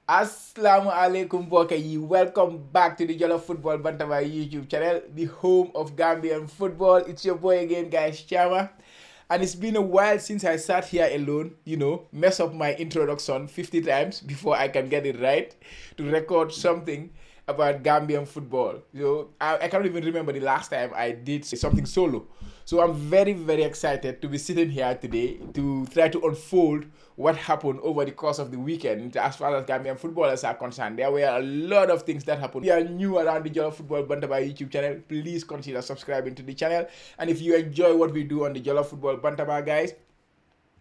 Assalamu alaikum mbokk yi, welcome back to the Jallow Football Bantaba YouTube channel, the home of Gambian football. It's your boy again, guys, Chama. And it's been a while since I sat here alone, mess up my introduction 50 times before I can get it right to record something about Gambian football. I can't even remember the last time I did something solo. So I'm very, very excited to be sitting here today to try to unfold what happened over the course of the weekend as far as Gambian footballers are concerned. There were a lot of things that happened. If you are new around the Jallow Football Bantaba YouTube channel, please consider subscribing to the channel. And if you enjoy what we do on the Jallow Football Bantaba, guys,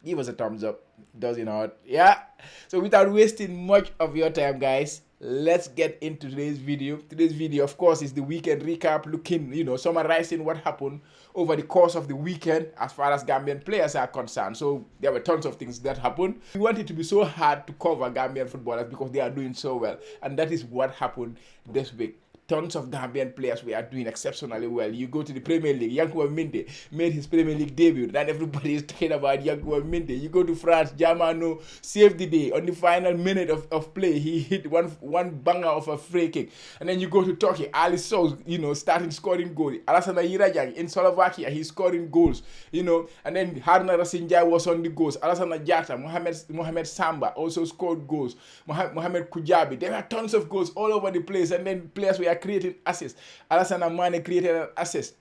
give us a thumbs up. Does it not? Yeah. So without wasting much of your time, guys, let's get into today's video. Today's video, of course, is the weekend recap, looking, summarizing what happened over the course of the weekend as far as Gambian players are concerned. So there were tons of things that happened. We want it to be so hard to cover Gambian footballers because they are doing so well. And that is what happened this week. Tons of Gambian players we are doing exceptionally well. You go to the Premier League, Yankuba Minteh made his Premier League debut. Then everybody is talking about Yankuba Minteh. You go to France, Germano saved the day. On the final minute of play, he hit one banger of a free kick. And then you go to Turkey, Ali Sowe, starting scoring goals. Alassane Irajang in Slovakia, he's scoring goals. And then Haruna Rasinjai was on the goals. Alassane Jatta, Mohamed Samba also scored goals. Mohamed Kujabi. There are tons of goals all over the place. And then players were creating assists. Alassane Mane created an assist.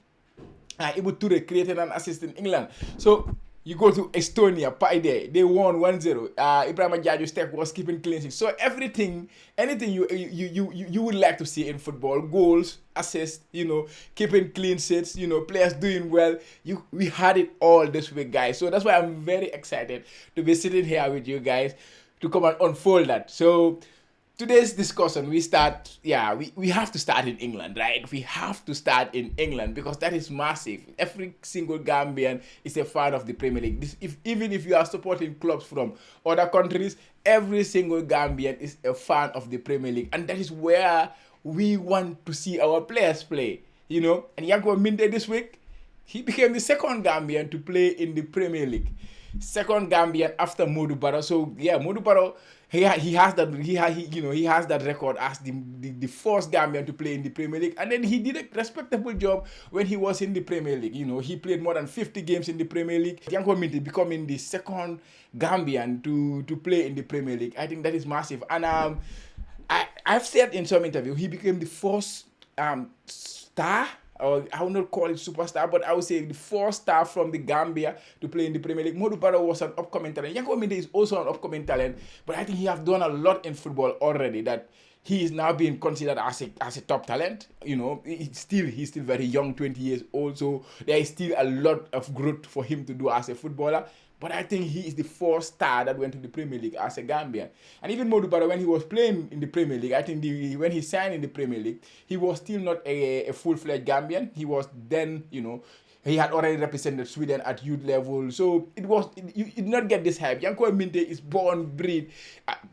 Ibu Ture created an assist in England. So you go to Estonia, Paide, they won 1-0. Ibrahim Jaju Step was keeping clean sheets. So anything you would like to see in football, goals, assists, keeping clean sheets, players doing well. We had it all this week, guys. So that's why I'm very excited to be sitting here with you guys to come and unfold that. So today's discussion, we have to start in England, right? We have to start in England because that is massive. Every single Gambian is a fan of the Premier League. Even if you are supporting clubs from other countries, every single Gambian is a fan of the Premier League. And that is where we want to see our players play, And Yankuba Minteh this week, he became the second Gambian to play in the Premier League. Second Gambian after Modou Barrow. So yeah, Modou Barrow, he has that record as the first Gambian to play in the Premier League, and then he did a respectable job when he was in the Premier League. He played more than 50 games in the Premier League. Yankuba Minteh becoming the second Gambian to play in the Premier League. I think that is massive. And I've said in some interview he became the first star, or I would not call it superstar, but I would say the first star from the Gambia to play in the Premier League. Modou Barrow was an upcoming talent. Yankuba Minteh is also an upcoming talent, but I think he has done a lot in football already that he is now being considered as a top talent. He's still very young, 20 years old, so there is still a lot of growth for him to do as a footballer. But I think he is the first star that went to the Premier League as a Gambian. And even Modou Barrow, when he was playing in the Premier League, I think when he signed in the Premier League, he was still not a full-fledged Gambian. He was then, he had already represented Sweden at youth level. So you did not get this hype. Yankuba Minteh is born, breed.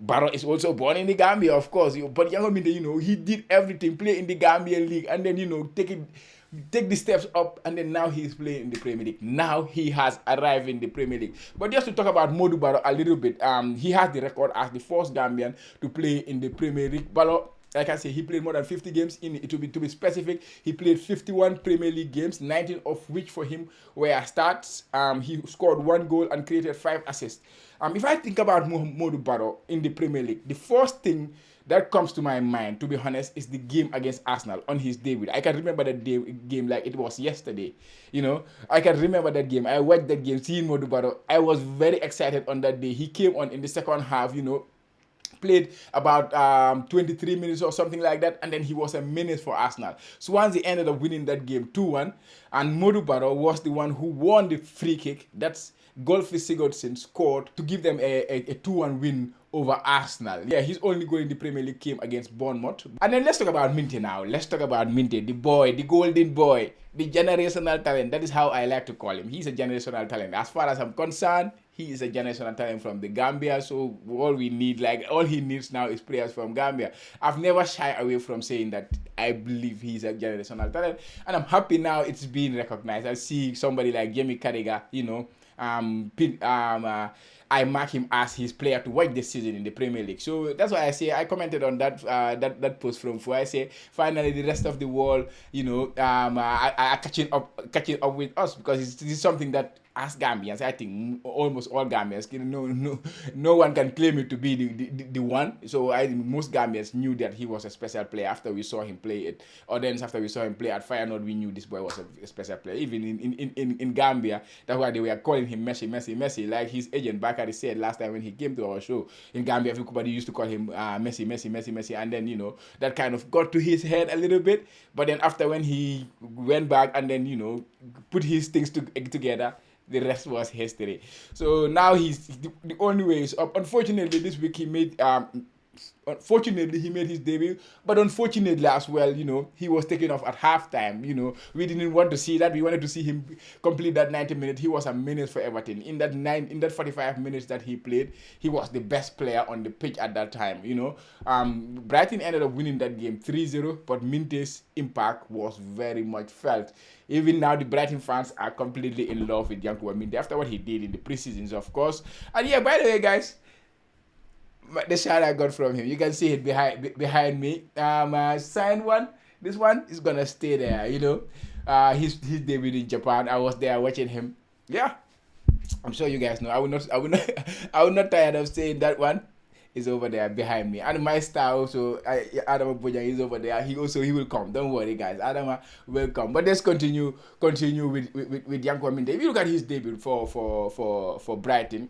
Barrow is also born in the Gambia, of course. But Yankuba Minteh, he did everything, play in the Gambian league, and then, take the steps up, and then now he's playing in the Premier League. Now he has arrived in the Premier League. But just to talk about Modou Barrow a little bit, he has the record as the first Gambian to play in the Premier League. Barrow, like I say, he played more than 50 games. To be specific, he played 51 Premier League games, 19 of which for him were starts. He scored 1 goal and created 5 assists. If I think about Modou Barrow in the Premier League, the first thing that comes to my mind, to be honest, is the game against Arsenal on his debut. I can remember that game like it was yesterday. I can remember that game. I watched that game, seeing Modou Barrow. I was very excited on that day. He came on in the second half, played about 23 minutes or something like that, and then he was a menace for Arsenal. Swansea ended up winning that game 2-1, and Modou Barrow was the one who won the free kick. That's Golfi Sigurdsson scored to give them a 2-1 win over Arsenal. Yeah, his only goal in the Premier League came against Bournemouth. And then let's talk about Minteh now. Let's talk about Minteh, the boy, the golden boy, the generational talent. That is how I like to call him. He's a generational talent. As far as I'm concerned, he is a generational talent from the Gambia. So all he needs now is players from Gambia. I've never shied away from saying that I believe he's a generational talent. And I'm happy now it's being recognized. I see somebody like Jamie Carragher, I mark him as his player to watch this season in the Premier League. So that's why I commented on that post from Fo. I say finally the rest of the world, are catching up with us, because this is something that, as Gambians, I think almost all Gambians, no one can claim it to be the one. So most Gambians knew that he was a special player after we saw him play it. Or then after we saw him play at Feyenoord, we knew this boy was a special player. Even in Gambia, that's why they were calling him Messi. Like his agent Bakari said last time when he came to our show in Gambia, everybody used to call him Messi. And then, that kind of got to his head a little bit. But then after, when he went back and then, put his things together, the rest was history. So now the only way is up. Unfortunately, this week he made his debut, but unfortunately as well, he was taken off at halftime. We didn't want to see that. We wanted to see him complete that 90 minutes. He was a menace for Everton. In that 45 minutes that he played, he was the best player on the pitch at that time. Brighton ended up winning that game 3-0, but Minteh's impact was very much felt. Even now, the Brighton fans are completely in love with Yankuba Minteh after what he did in the preseasons, of course. And yeah, by the way, guys, the shot I got from him, you can see it behind me. Signed one. This one is gonna stay there. His debut in Japan. I was there watching him. Yeah, I'm sure you guys know. I will not tired of saying that one is over there behind me. And my star also, Adama Bojang, is over there. He will come. Don't worry, guys. Adama will come. But let's continue with Yankuba Minteh. If you look at his debut for Brighton,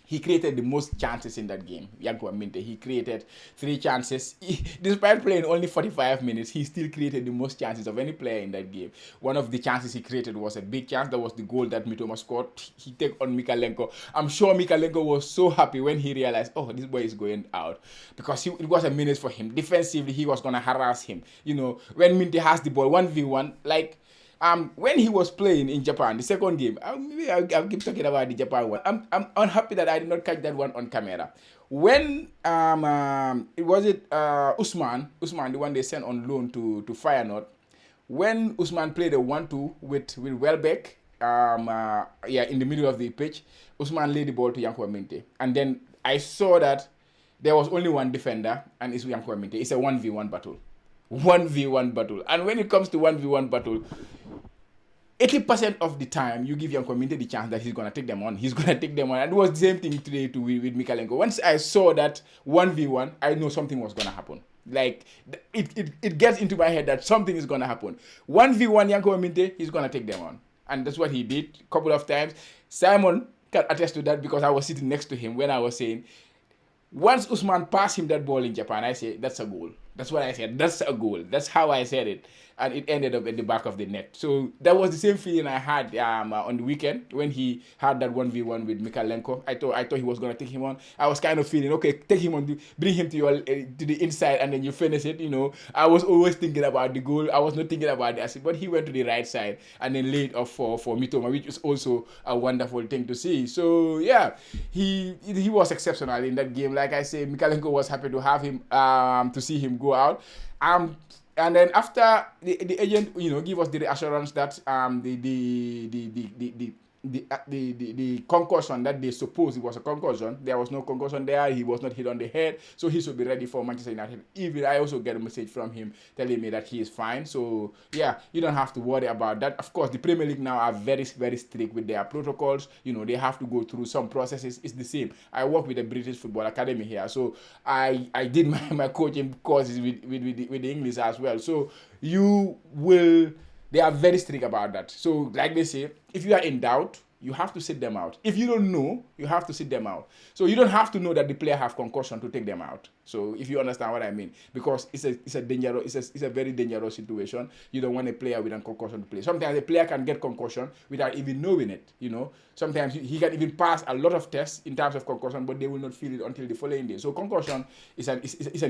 he created the most chances in that game. Yankuba Minteh, he created 3 chances. Despite playing only 45 minutes, he still created the most chances of any player in that game. One of the chances he created was a big chance. That was the goal that Mitoma scored. He took on Mikalenko. I'm sure Mikalenko was so happy when he realized, oh, this boy is going out, because it was a menace for him. Defensively, he was going to harass him. When Minteh has the ball 1v1, like, when he was playing in Japan, the second game, I'll keep talking about the Japan one. I'm unhappy that I did not catch that one on camera. When Usman, the one they sent on loan to Feyenoord, when Usman played a 1-2 with Welbeck, in the middle of the pitch, Usman laid the ball to Yankuba Minteh, and then I saw that there was only one defender, and it's Yankuba Minteh. It's a 1v1 battle. 1v1 battle. And when it comes to 1v1 battle, 80% of the time, you give Yankuba Minteh the chance that he's going to take them on. And it was the same thing today with Mikalenko. Once I saw that 1v1, I know something was going to happen. Like, it gets into my head that something is going to happen. 1v1 Yankuba Minteh, he's going to take them on. And that's what he did a couple of times. Simon can attest to that, because I was sitting next to him when I was saying, once Usman passed him that ball in Japan, I said, that's a goal. That's what I said. That's a goal. That's how I said it. And it ended up at the back of the net. So that was the same feeling I had on the weekend when he had that 1v1 with Mikalenko. I thought he was going to take him on. I was kind of feeling, okay, take him on, bring him to the inside, and then you finish it. I was always thinking about the goal. I was not thinking about the assist. But he went to the right side and then laid off for Mitoma, which is also a wonderful thing to see. So, yeah, he was exceptional in that game. Like I say, Mikalenko was happy to have him, to see him go out. And then after the agent, give us the reassurance that the concussion that they supposed it was a concussion, there was no concussion there. He was not hit on the head, so he should be ready for Manchester United. Even I also get a message from him telling me that he is fine. So yeah, you don't have to worry about that. Of course, the Premier League now are very, very strict with their protocols. They have to go through some processes. It's the same. I work with the British Football Academy here, so I did my coaching courses with the English as well. So they are very strict about that. So, like they say, if you are in doubt, you have to sit them out. If you don't know, you have to sit them out. So you don't have to know that the player have concussion to take them out. So if you understand what I mean, because it's a very dangerous situation. You don't want a player with a concussion to play. Sometimes a player can get concussion without even knowing it. Sometimes he can even pass a lot of tests in terms of concussion, but they will not feel it until the following day. So concussion is an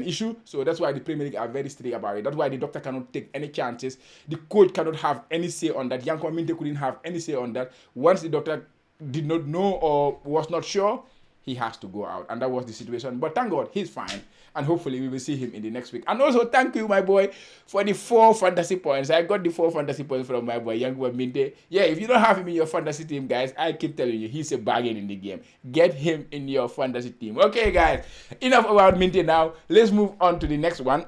issue. So that's why the Premier League are very strict about it. That's why the doctor cannot take any chances. The coach cannot have any say on that. Yankuba Minteh couldn't have any say on that. Once the doctor did not know or was not sure, he has to go out. And that was the situation. But thank God, he's fine. And hopefully we will see him in the next week. And also thank you, my boy, for the 4 fantasy points. I got the 4 fantasy points from my boy, Yankuba Minteh. Yeah, if you don't have him in your fantasy team, guys, I keep telling you, he's a bargain in the game. Get him in your fantasy team. Okay, guys, enough about Minteh now. Let's move on to the next one.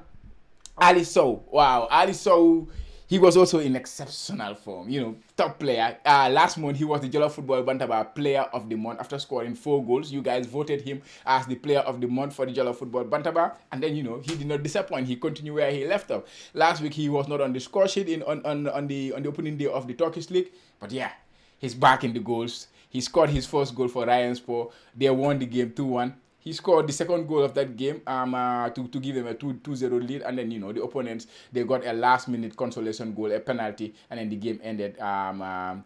Ali Sowe. Wow, Ali Sowe. He was also in exceptional form, top player. Last month, he was the Jallow Football Bantaba Player of the Month after scoring 4 goals. You guys voted him as the Player of the Month for the Jallow Football Bantaba. And then, he did not disappoint. He continued where he left off. Last week, he was not on the score sheet on the opening day of the Turkish League. But yeah, he's back in the goals. He scored his first goal for Ryanspor. They won the game 2-1. He scored the second goal of that game to give them a 2-0 lead, and then the opponents, they got a last-minute consolation goal, a penalty, and then the game ended 2-1.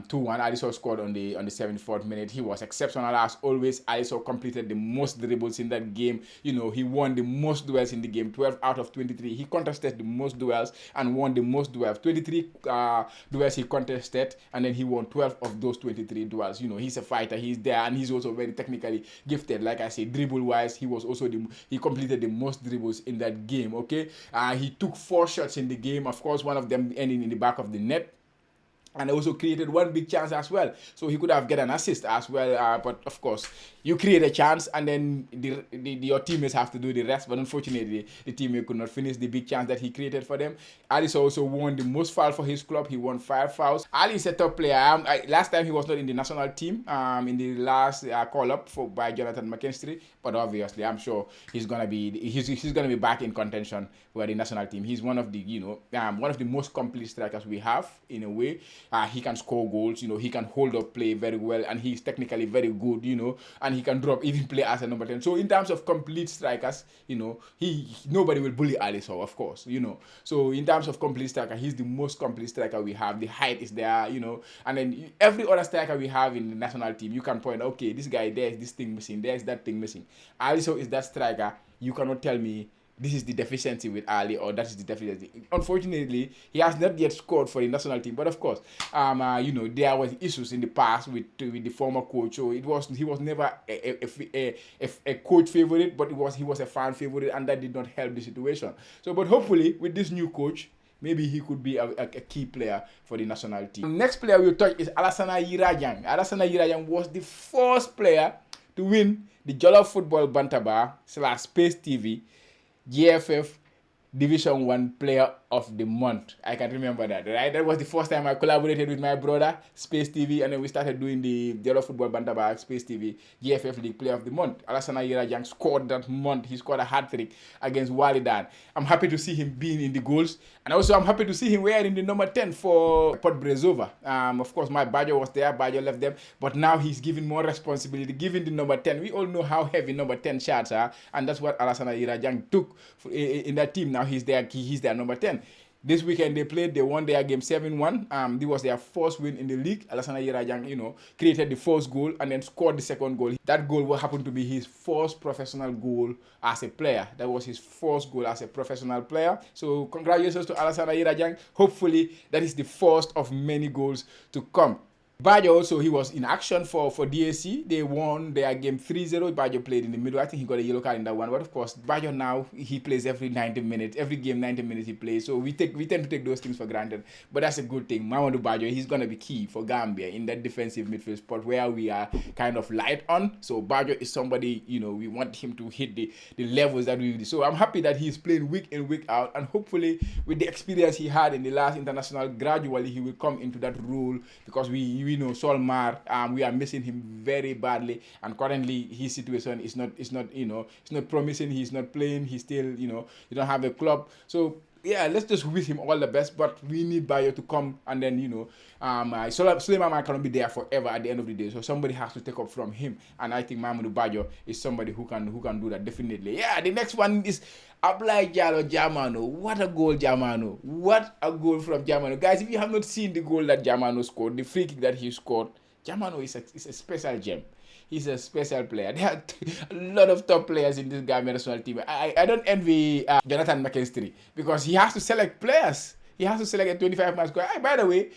Alisson scored on the 74th minute. He was exceptional as always. Alisson completed the most dribbles in that game. He won the most duels in the game, 12 out of 23. He contested the most duels and won the most duels. 23 duels he contested, and then he won 12 of those 23 duels. He's a fighter. He's there, and he's also very technically gifted. Like I said, dribble wise, he was also he completed the most dribbles in that game. Okay, he took 4 shots in the game, of course one of them ending in the back of the net, and also created 1 big chance as well. So he could have get an assist as well, but of course you create a chance and then your teammates have to do the rest. But unfortunately, the teammate could not finish the big chance that he created for them. Ali also won the most fouls for his club. He won 5 fouls. Ali is a top player. Last time he was not in the national team in the last call-up by Jonathan McKinstry, but obviously I'm sure he's gonna be back in contention for the national team. He's one of the one of the most complete strikers we have in a way. He can score goals. He can hold up play very well, and he's technically very good. And he can drop, even play as a number 10. So in terms of complete strikers, nobody will bully Alisson, of course, So in terms of complete striker, he's the most complete striker we have. The height is there, and then every other striker we have in the national team, you can point, okay, this guy, there's this thing missing, there's that thing missing. Alisson is that striker. You cannot tell me this is the deficiency with Ali or that is the deficiency. Unfortunately, he has not yet scored for the national team. But of course, there was issues in the past with the former coach. So he was never a coach favorite, but he was a fan favorite, and that did not help the situation. So, but hopefully with this new coach, maybe he could be a key player for the national team. Next player we'll touch is Alassana Yirajang. Alassana Yirajang was the first player to win the Jallow Football Bantaba / Space TV GFF Division 1 Player of the Month. I can remember that, right? That was the first time I collaborated with my brother, Space TV, and then we started doing the Jallow Football Bantaba Space TV GFF League Player of the Month. Alassana Yirajang scored that month. He scored a hat-trick against Walidan. I'm happy to see him being in the goals, and also I'm happy to see him wearing the number 10 for Port Brezova. Of course, my Bajo was there. Bajo left them, but now he's given more responsibility, giving the number 10. We all know how heavy number 10 shots are, and that's what Alassana Yirajang took in that team. Now he's their number 10. This weekend they won their game 7-1. This was their first win in the league. Alassana Yirajang, created the first goal and then scored the second goal. That goal will happen to be his first professional goal as a player. That was his first goal as a professional player. So congratulations to Alassana Yirajang. Hopefully that is the first of many goals to come. Bajo also, he was in action for DAC. They won their game 3-0. Bajo played in the middle. I think he got a yellow card in that one. But of course, Bajo now, he plays every 90 minutes. Every game, 90 minutes he plays. So we tend to take those things for granted. But that's a good thing. Mamadou Bajo, he's going to be key for Gambia in that defensive midfield spot where we are kind of light on. So Bajo is somebody, we want him to hit the levels that we do. So I'm happy that he's playing week in, week out. And hopefully, with the experience he had in the last international, gradually he will come into that role, because we know Solmar, we are missing him very badly, and currently his situation is not promising. He's not playing. He's still, he don't have a club. So yeah, let's just wish him all the best. But we need Bayo to come, and then Suleiman cannot be there forever at the end of the day. So somebody has to take up from him, and I think Mamadou Bayo is somebody who can do that definitely. Yeah, the next one is Ablai Jallow Germano. What a goal, Germano! What a goal from Germano, guys! If you have not seen the goal that Germano scored, the free kick that he scored, Germano is a special gem. He's a special player. There are a lot of top players in this Gambia national team. I don't envy Jonathan McKinstry, because he has to select players. He has to select a 25-man squad. By the way,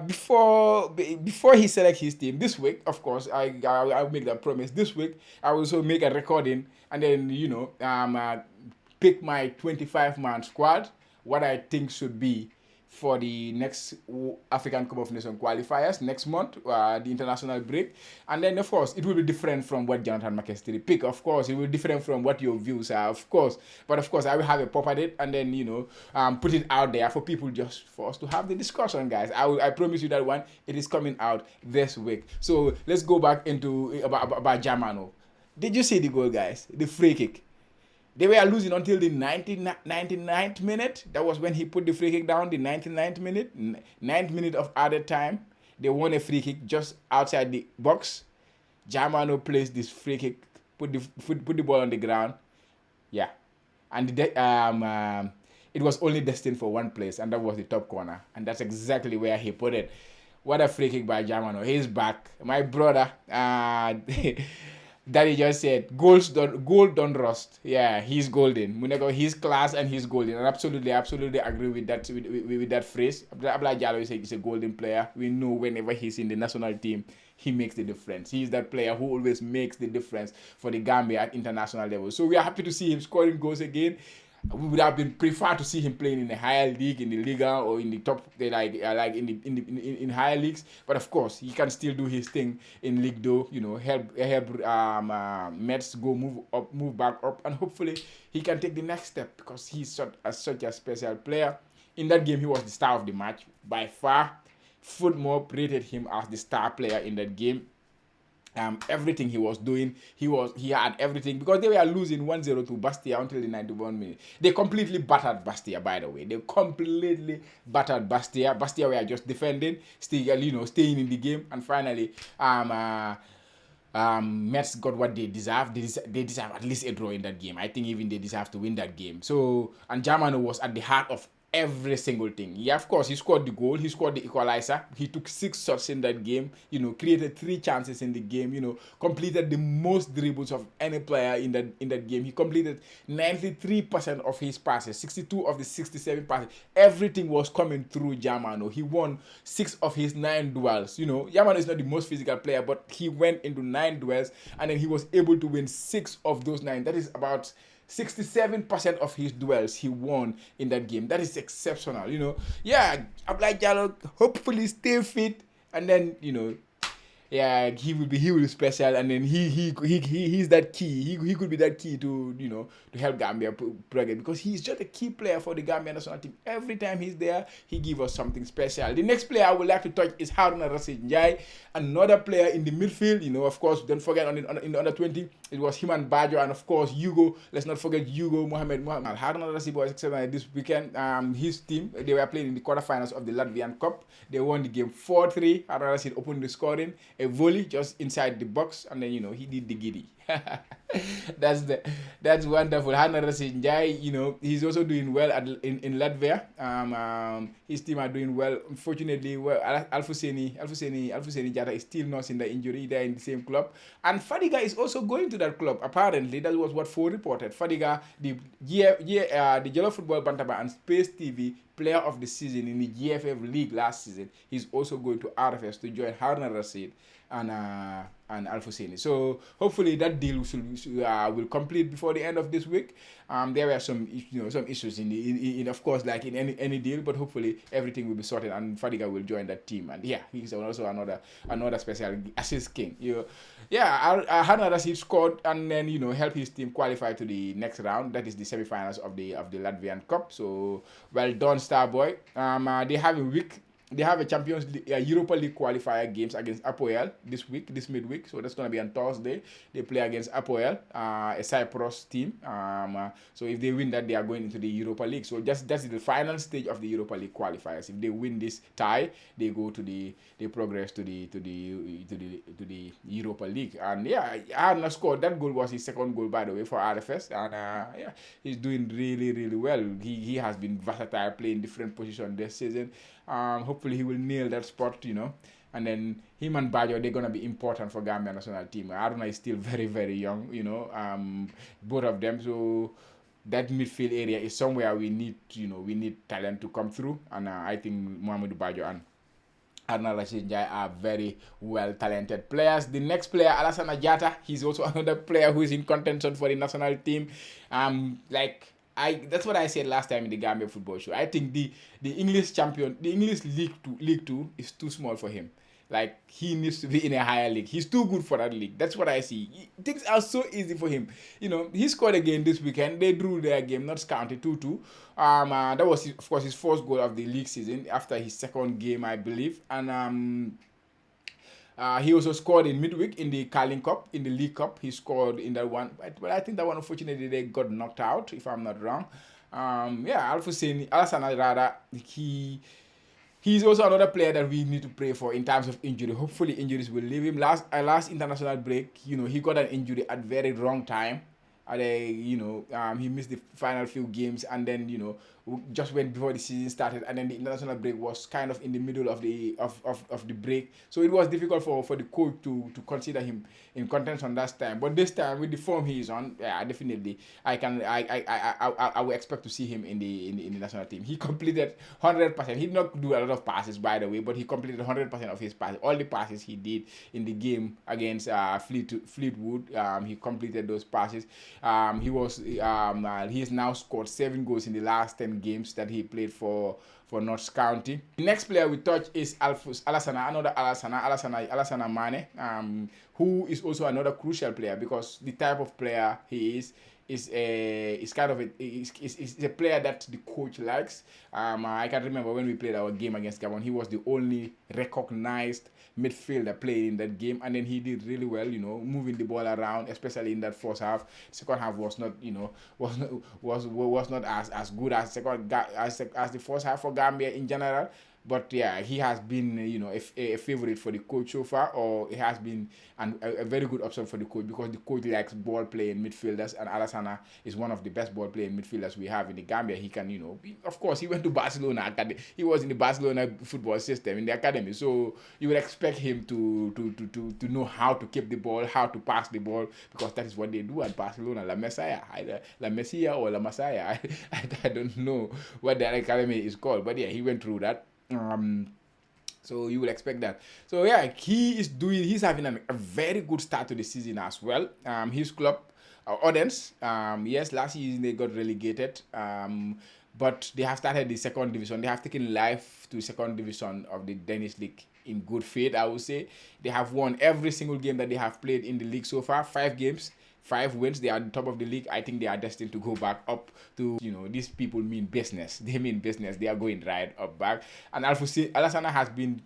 before he selects his team this week, of course, I'll make that promise. This week, I will also make a recording and then pick my 25-man squad, what I think should be for the next African Cup of Nations qualifiers next month, the international break. And then, of course, it will be different from what Jonathan McKinstry pick. Of course, it will be different from what your views are, of course. But, of course, I will have a proper date and then, put it out there for people just for us to have the discussion, guys. I promise you that one, it is coming out this week. So, let's go back into about Germano. Did you see the goal, guys? The free kick. They were losing until the 99th minute. That was when he put the free kick down, the 99th minute. 9th minute of added time. They won a free kick just outside the box. Germano placed this free kick, put the ball on the ground. Yeah. And it was only destined for one place, and that was the top corner. And that's exactly where he put it. What a free kick by Germano. He's back. My brother, Daddy just said, gold don't rust. Yeah, he's golden. Munego, he's class and he's golden. And absolutely agree with that with that phrase. Abla Jallow is a golden player. We know whenever he's in the national team, he makes the difference. He's that player who always makes the difference for the Gambia at international level. So we are happy to see him scoring goals again. We would have been preferred to see him playing in a higher league, in the Liga, or in the top, in higher leagues. But of course, he can still do his thing in League Do. Help Mets move back up, and hopefully he can take the next step because he's such a special player. In that game, he was the star of the match by far. Footmob rated him as the star player in that game. Everything he was doing, he had everything because they were losing 1-0 to Bastia until the 91 minute. They completely battered Bastia, by the way. They completely battered Bastia. Bastia were just defending, staying in the game, and finally, Mets got what they deserve. They deserve at least a draw in that game. I think even they deserve to win that game. So, and Germano was at the heart of every single thing. Yeah, of course, he scored the goal. He scored the equalizer. He took 6 shots in that game. Created 3 chances in the game. Completed the most dribbles of any player in that game. He completed 93% of his passes, 62 of the 67 passes. Everything was coming through Germano. He won 6 of his 9 duels. Germano is not the most physical player, but he went into 9 duels and then he was able to win 6 of those 9. That is about 67% of his duels he won in that game. That is exceptional, Yeah, I'm like Jallow, hopefully stay fit, and then yeah, he will be special, and then he's that key. He could be that key to help Gambia progress because he's just a key player for the Gambia national team. Every time he's there, he gives us something special. The next player I would like to touch is Haruna Rashid Njai, another player in the midfield. Of course, don't forget in the under 20, it was him and Bajo, and of course Hugo. Let's not forget Hugo Mohamed. Haruna Rashid was exceptional this weekend. His team, they were playing in the quarterfinals of the Latvian Cup. They won the game 4-3. Haruna Rashid opened the scoring. A volley just inside the box, and then he did the giddy. That's wonderful. Haruna Rashid Njai, he's also doing well in Latvia. His team are doing well. Unfortunately, Alfuseni Jata is still nursing the injury. They're in the same club, and Fadiga is also going to that club. Apparently, that was what Four reported. Fadiga, the Jallow Football Bantaba and Space TV Player of the Season in the GFF League last season, he's also going to RFS to join Haruna Rashid and Alfuseni. So hopefully that deal will complete before the end of this week. There were some issues in of course, like in any deal, but hopefully everything will be sorted and Fadiga will join that team. And yeah, he's also another special assist king. Haruna Rashid scored and then helped his team qualify to the next round. That is the semi-finals of the Latvian Cup. So well done, Starboy. They have a Champions League, Europa League qualifier games against Apoel this midweek. So that's going to be on Thursday. They play against Apoel, a Cyprus team. So if they win that, they are going into the Europa League. So that's the final stage of the Europa League qualifiers. If they win this tie, they progress to the Europa League. And yeah, Arna scored. That goal was his second goal, by the way, for RFS. And he's doing really, really well. He has been versatile, playing different positions this season. Hopefully he will nail that spot, and then him and Bajo, they're going to be important for Gambia national team. Aruna is still very, very young, both of them. So that midfield area is somewhere we need, we need talent to come through, and I think Mohamed Bajo and Arnold Rashid are very well talented players. The next player, Alassane Jatta, he's also another player who is in contention for the national team. That's what I said last time in the Gambia football show. I think the English champion, the English League Two is too small for him. Like, he needs to be in a higher league. He's too good for that league. That's what I see. Things are so easy for him. He scored again this weekend. They drew their game, not counted 2-2. That was, of course, his first goal of the league season after his second game, I believe. And he also scored in midweek in the Carling Cup, in the League Cup. He scored in that one. But I think that one, unfortunately, they got knocked out, if I'm not wrong. Alassane Rada, he's also another player that we need to pray for in terms of injury. Hopefully injuries will leave him. Last international break, he got an injury at very wrong time. He missed the final few games, and then just went before the season started, and then the international break was kind of in the middle of the break, so it was difficult for the coach to consider him in contention last time. But this time, with the form he is on, yeah, definitely I would expect to see him in the national team. He completed 100%. He did not do a lot of passes, by the way, but he completed 100% of his passes. All the passes he did in the game against Fleetwood, he completed those passes. He has now scored 7 goals in the last 10 games that he played for Notts County. The next player we touch is Alassane Mane, who is also another crucial player, because the type of player he is a player that the coach likes. I can remember when we played our game against Gabon, he was the only recognized midfielder playing in that game, and then he did really well, moving the ball around, especially in that first half. Second half was not, was not as good as the first half for Gambia in general. But yeah, he has been, a favorite for the coach so far, or he has been a very good option for the coach, because the coach likes ball playing midfielders, and Alassane is one of the best ball playing midfielders we have in the Gambia. He can, of course, he went to Barcelona academy. He was in the Barcelona football system in the academy, so you would expect him to know how to keep the ball, how to pass the ball, because that is what they do at Barcelona. La Masia or La Masaya. I don't know what that academy is called, but yeah, he went through that. So you will expect that. So yeah, he's having a very good start to the season as well. His club, Odense, yes, last season they got relegated, but they have started the second division. They have taken life to second division of the Danish league in good faith, I would say. They have won every single game that they have played in the league so far. 5 games, 5 wins. They are on top of the league. I think they are destined to go back up to, these people mean business. They mean business. They are going right up back. And Alassane has been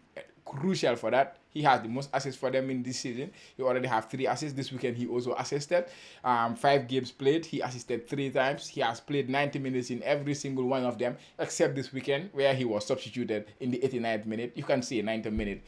crucial for that. He has the most assists for them in this season. He already have 3 assists. This weekend he also assisted. 5 games played. He assisted 3 times. He has played 90 minutes in every single one of them, except this weekend where he was substituted in the 89th minute. You can see a 90 minute.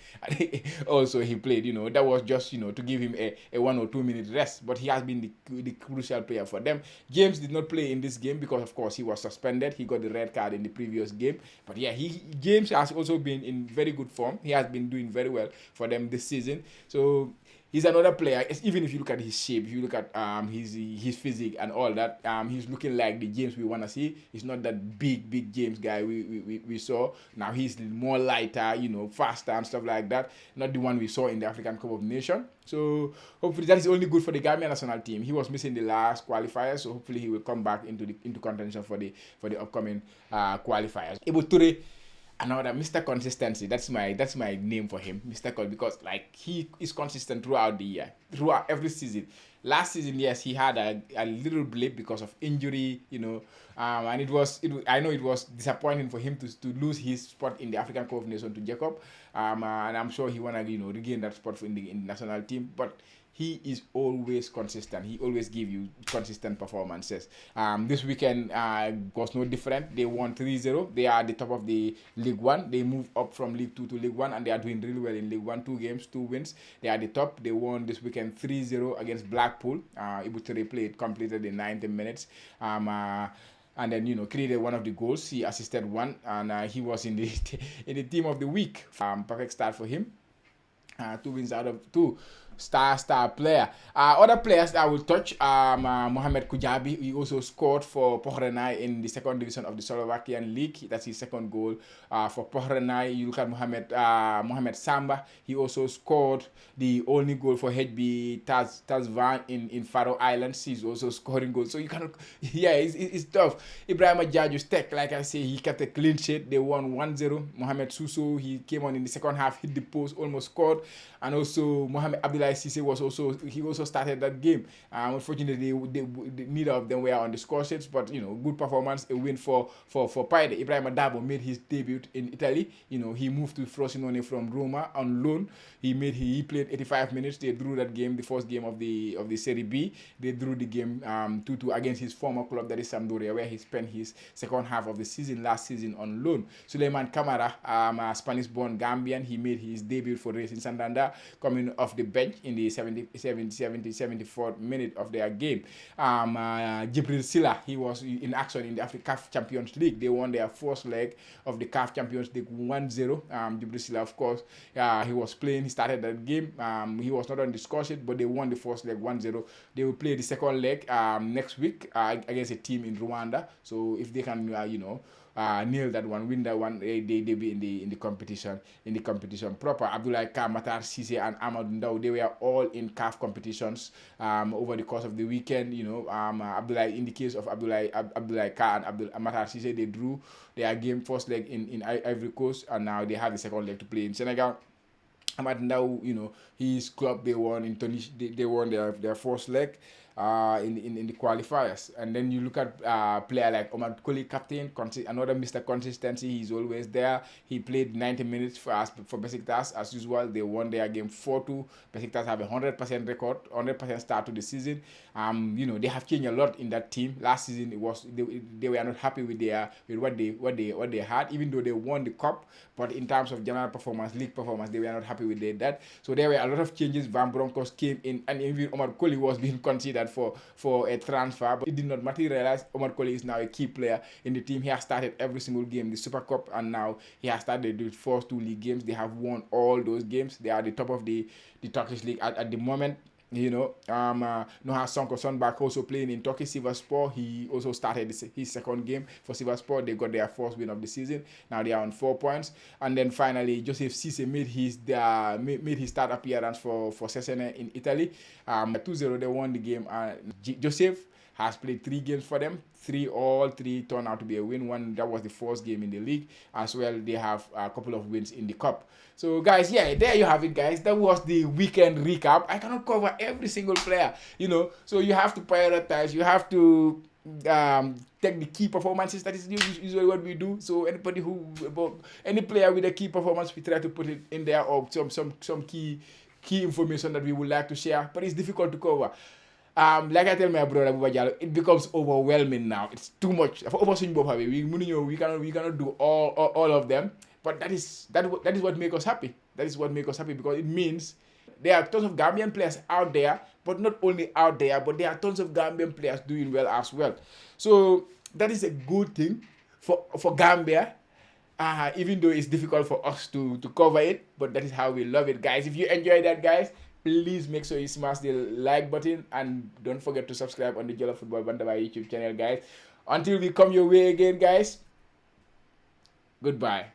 Also he played. That was just to give him a 1 or 2 minute rest. But he has been the crucial player for them. James did not play in this game because of course he was suspended. He got the red card in the previous game. But yeah, James has also been in very good form. He has been doing very well for them this season. So he's another player. Even if you look at his shape, if you look at his physique and all that, he's looking like the James we want to see. He's not that big James guy we saw. Now he's more lighter, faster and stuff like that. Not the one we saw in the African Cup of Nations. So hopefully that is only good for the Gambia national team. He was missing the last qualifiers, so hopefully he will come back into contention for the upcoming qualifiers. Ture, another Mr. Consistency. That's my name for him, Mr. Because he is consistent throughout the year, throughout every season. Last season, yes, he had a little blip because of injury, and I know it was disappointing for him to lose his spot in the African Cup of Nations to Jacob, and I'm sure he wanna regain that spot in the national team, but he is always consistent. He always gives you consistent performances. This weekend was no different. They won 3-0. They are at the top of the League 1. They moved up from League 2 to League 1, and they are doing really well in League 1. 2 games, 2 wins. They are at the top. They won this weekend 3-0 against Blackpool. Ibutere completed in 90 minutes. And then created one of the goals. He assisted one, and he was in the team of the week. Perfect start for him. 2 wins out of 2. star player. Other players that I will touch, Mohamed Kujabi, he also scored for Pohrenai in the second division of the Slovakian league. That's his second goal for Pohrenai. You look at Mohamed Samba, he also scored the only goal for HB Tazvan in Faroe Islands. He's also scoring goals. So you cannot, yeah, it's tough. Ibrahim Jaju's tech, like I say, he kept a clean sheet. They won 1-0. Mohamed Suso, he came on in the second half, hit the post, almost scored. And also Mohamed Abdullahi Sise also started that game. Unfortunately, neither of them were on the score sheets, but good performance, a win for Paide. Ibrahim Adabo made his debut in Italy. He moved to Frosinone from Roma on loan. He played 85 minutes. They drew that game, the first game of the Serie B. They drew the game 2-2 against his former club, that is Sampdoria, where he spent his second half of the season last season on loan. Suleiman Camara, a Spanish-born Gambian, he made his debut for Racing Santander, coming off the bench in the 74th minute of their game. Jibril Silla, he was in action in the CAF Champions League. They won their first leg of the CAF Champions League 1-0. Jibril Silla, of course, he was playing. He started that game. He was not on the score sheet, but they won the first leg 1-0. They will play the second leg next week against a team in Rwanda. So if they can, nail that one, win that one, they be in the competition proper. Abdullah Ka, Matar Cisse, and Amadou Ndao, they were all in CAF competitions over the course of the weekend. Abdullah, in the case of Abdullah Ka and Matar Cisse, they drew their game first leg in Ivory Coast, and now they have the second leg to play in Senegal. Amadou Ndao, his club, they won in Tunis, they won their first leg in the qualifiers. And then you look at player like Omar Koli, captain, another Mr. Consistency. He's always there. He played 90 minutes for Besiktas as usual. They won their game 4-2. Besiktas have a 100% record, 100% start to the season. They have changed a lot in that team. Last season they were not happy with what they had, even though they won the cup. But in terms of general performance, league performance, they were not happy with that. So there were a lot of changes. Van Bronckhorst came in, and even Omar Koli was being considered for a transfer, but it did not materialize. Omar Koli is now a key player in the team. He has started every single game, the Super Cup, and now he has started the first 2 league games. They have won all those games. They are the top of the Turkish league at the moment. Noha Sonko Sonbak also playing in Turkey, Sivasspor. He also started his second game for Sivasspor. They got their first win of the season. Now they are on 4 points. And then finally, Joseph Cisse made his start appearance for Cesena in Italy. 2-0, they won the game. Joseph has played 3 games for them. All three turned out to be a win. One, that was the first game in the league. As well, they have a couple of wins in the cup. So, guys, yeah, there you have it, guys. That was the weekend recap. I cannot cover every single player, So you have to prioritize. You have to take the key performances. That is usually what we do. So any player with a key performance, we try to put it in there, or some key information that we would like to share. But it's difficult to cover. Like I tell my brother Jallow, it becomes overwhelming now. It's too much. We cannot do all of them. But that is what makes us happy. That is what makes us happy, because it means there are tons of Gambian players out there, but not only out there, but there are tons of Gambian players doing well as well. So that is a good thing for Gambia. Even though it's difficult for us to cover it, but that is how we love it, guys. If you enjoy that, guys, please make sure you smash the like button, and don't forget to subscribe on the Jallow Football Bantaba YouTube channel, guys. Until we come your way again, guys, goodbye.